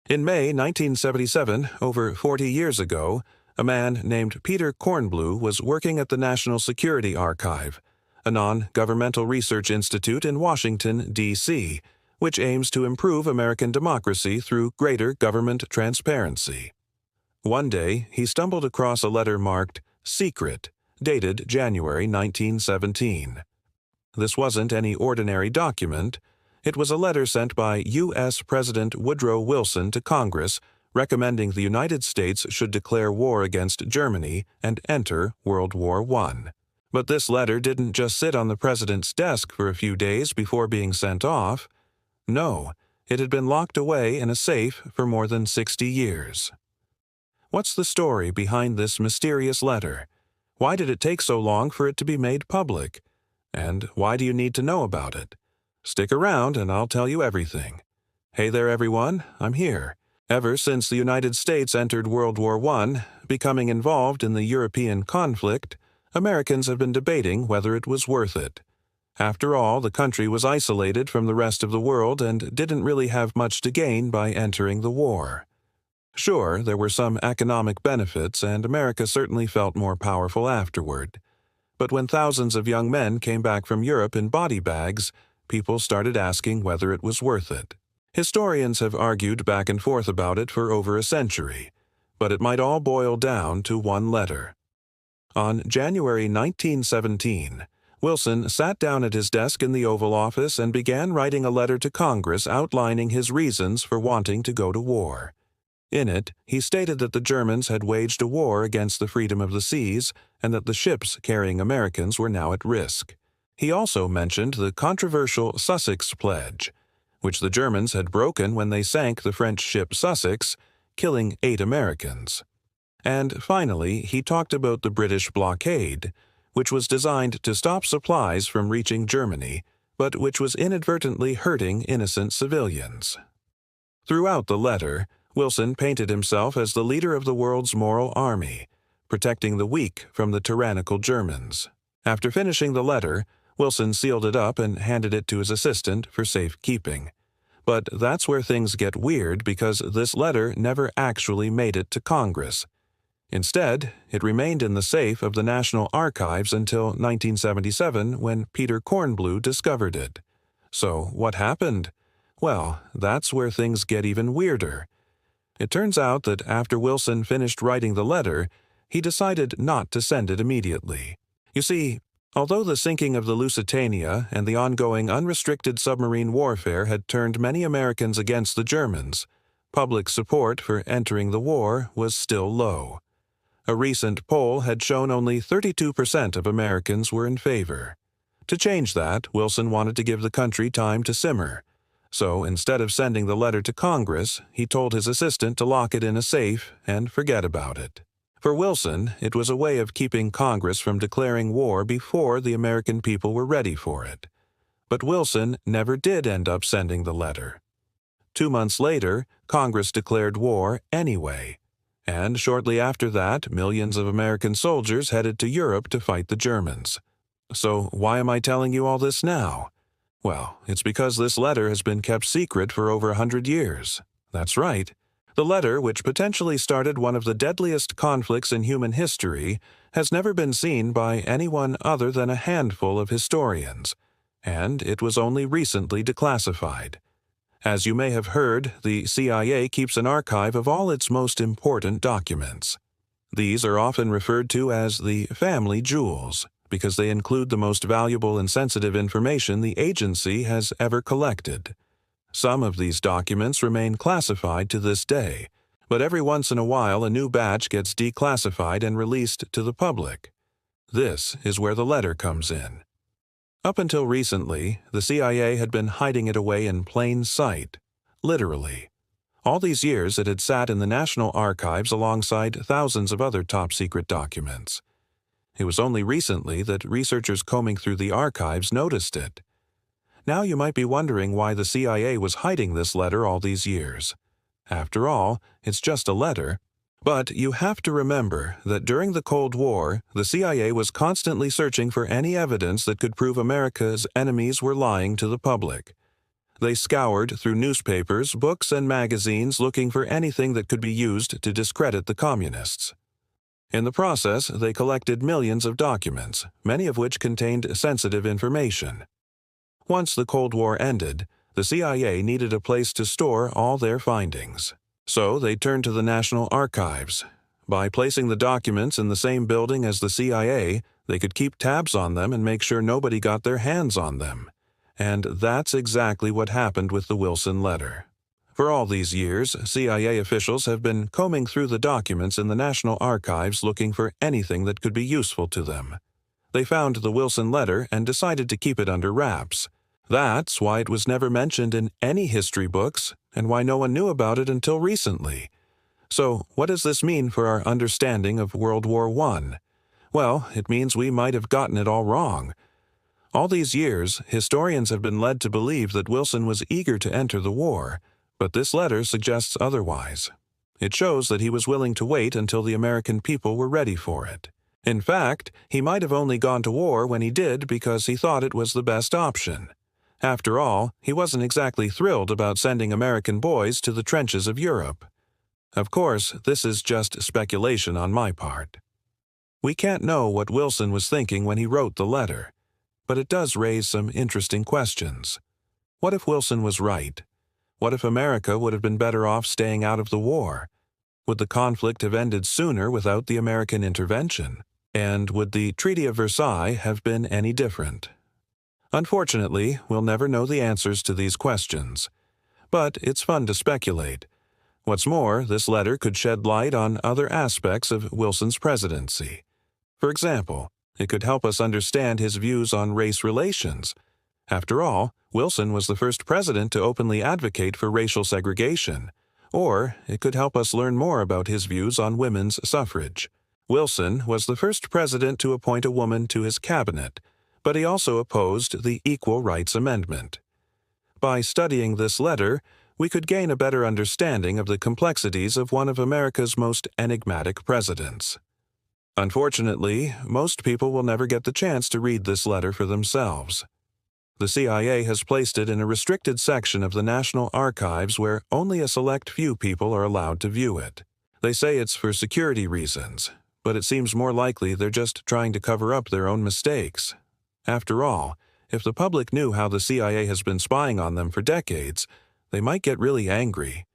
In May 1977, over 40 years ago, a man named Peter Kornbluh was working at the National Security Archive, a non-governmental research institute in Washington, D.C., which aims to improve American democracy through greater government transparency. One day, he stumbled across a letter marked "Secret," dated January 1917. This wasn't any ordinary document. It was a letter sent by U.S. President Woodrow Wilson to Congress recommending the United States should declare war against Germany and enter World War I. But this letter didn't just sit on the president's desk for a few days before being sent off. No, it had been locked away in a safe for more than 60 years. What's the story behind this mysterious letter? Why did it take so long for it to be made public? And why do you need to know about it? Stick around and I'll tell you everything. Hey there everyone, I'm here. Ever since the United States entered World War I, becoming involved in the European conflict, Americans have been debating whether it was worth it. After all, the country was isolated from the rest of the world and didn't really have much to gain by entering the war. Sure, there were some economic benefits, and America certainly felt more powerful afterward. But when thousands of young men came back from Europe in body bags, people started asking whether it was worth it. Historians have argued back and forth about it for over a century, but it might all boil down to one letter. On January 1917, Wilson sat down at his desk in the Oval Office and began writing a letter to Congress outlining his reasons for wanting to go to war. In it, he stated that the Germans had waged a war against the freedom of the seas and that the ships carrying Americans were now at risk. He also mentioned the controversial Sussex Pledge, which the Germans had broken when they sank the French ship Sussex, killing 8 Americans. And finally, he talked about the British blockade, which was designed to stop supplies from reaching Germany, but which was inadvertently hurting innocent civilians. Throughout the letter, Wilson painted himself as the leader of the world's moral army, protecting the weak from the tyrannical Germans. After finishing the letter, Wilson sealed it up and handed it to his assistant for safekeeping. But that's where things get weird because this letter never actually made it to Congress. Instead, it remained in the safe of the National Archives until 1977 when Peter Kornbluh discovered it. So what happened? Well, that's where things get even weirder. It turns out that after Wilson finished writing the letter, he decided not to send it immediately. You see, although the sinking of the Lusitania and the ongoing unrestricted submarine warfare had turned many Americans against the Germans, public support for entering the war was still low. A recent poll had shown only 32% of Americans were in favor. To change that, Wilson wanted to give the country time to simmer. So instead of sending the letter to Congress, he told his assistant to lock it in a safe and forget about it. For Wilson, it was a way of keeping Congress from declaring war before the American people were ready for it. But Wilson never did end up sending the letter. 2 months later, Congress declared war anyway. And shortly after that, millions of American soldiers headed to Europe to fight the Germans. So why am I telling you all this now? Well, it's because this letter has been kept secret for over 100 years. That's right. The letter, which potentially started one of the deadliest conflicts in human history, has never been seen by anyone other than a handful of historians, and it was only recently declassified. As you may have heard, the CIA keeps an archive of all its most important documents. These are often referred to as the family jewels, because they include the most valuable and sensitive information the agency has ever collected. Some of these documents remain classified to this day, but every once in a while a new batch gets declassified and released to the public. This is where the letter comes in. Up until recently, the CIA had been hiding it away in plain sight, literally. All these years it had sat in the National Archives alongside thousands of other top-secret documents. It was only recently that researchers combing through the archives noticed it. Now you might be wondering why the CIA was hiding this letter all these years. After all, it's just a letter. But you have to remember that during the Cold War, the CIA was constantly searching for any evidence that could prove America's enemies were lying to the public. They scoured through newspapers, books, and magazines looking for anything that could be used to discredit the communists. In the process, they collected millions of documents, many of which contained sensitive information. Once the Cold War ended, the CIA needed a place to store all their findings. So they turned to the National Archives. By placing the documents in the same building as the CIA, they could keep tabs on them and make sure nobody got their hands on them. And that's exactly what happened with the Wilson letter. For all these years, CIA officials have been combing through the documents in the National Archives looking for anything that could be useful to them. They found the Wilson letter and decided to keep it under wraps. That's why it was never mentioned in any history books and why no one knew about it until recently. So, what does this mean for our understanding of World War I? Well, it means we might have gotten it all wrong. All these years, historians have been led to believe that Wilson was eager to enter the war, but this letter suggests otherwise. It shows that he was willing to wait until the American people were ready for it. In fact, he might have only gone to war when he did because he thought it was the best option. After all, he wasn't exactly thrilled about sending American boys to the trenches of Europe. Of course, this is just speculation on my part. We can't know what Wilson was thinking when he wrote the letter, but it does raise some interesting questions. What if Wilson was right? What if America would have been better off staying out of the war? Would the conflict have ended sooner without the American intervention? And would the Treaty of Versailles have been any different? Unfortunately, we'll never know the answers to these questions. But it's fun to speculate. What's more, this letter could shed light on other aspects of Wilson's presidency. For example, it could help us understand his views on race relations. After all, Wilson was the first president to openly advocate for racial segregation. Or it could help us learn more about his views on women's suffrage. Wilson was the first president to appoint a woman to his cabinet, but he also opposed the Equal Rights Amendment. By studying this letter, we could gain a better understanding of the complexities of one of America's most enigmatic presidents. Unfortunately, most people will never get the chance to read this letter for themselves. The CIA has placed it in a restricted section of the National Archives where only a select few people are allowed to view it. They say it's for security reasons, but it seems more likely they're just trying to cover up their own mistakes. After all, if the public knew how the CIA has been spying on them for decades, they might get really angry.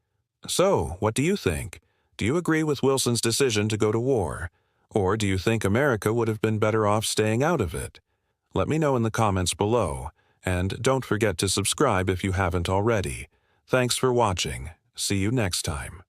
So, what do you think? Do you agree with Wilson's decision to go to war? Or do you think America would have been better off staying out of it? Let me know in the comments below, and don't forget to subscribe if you haven't already. Thanks for watching. See you next time.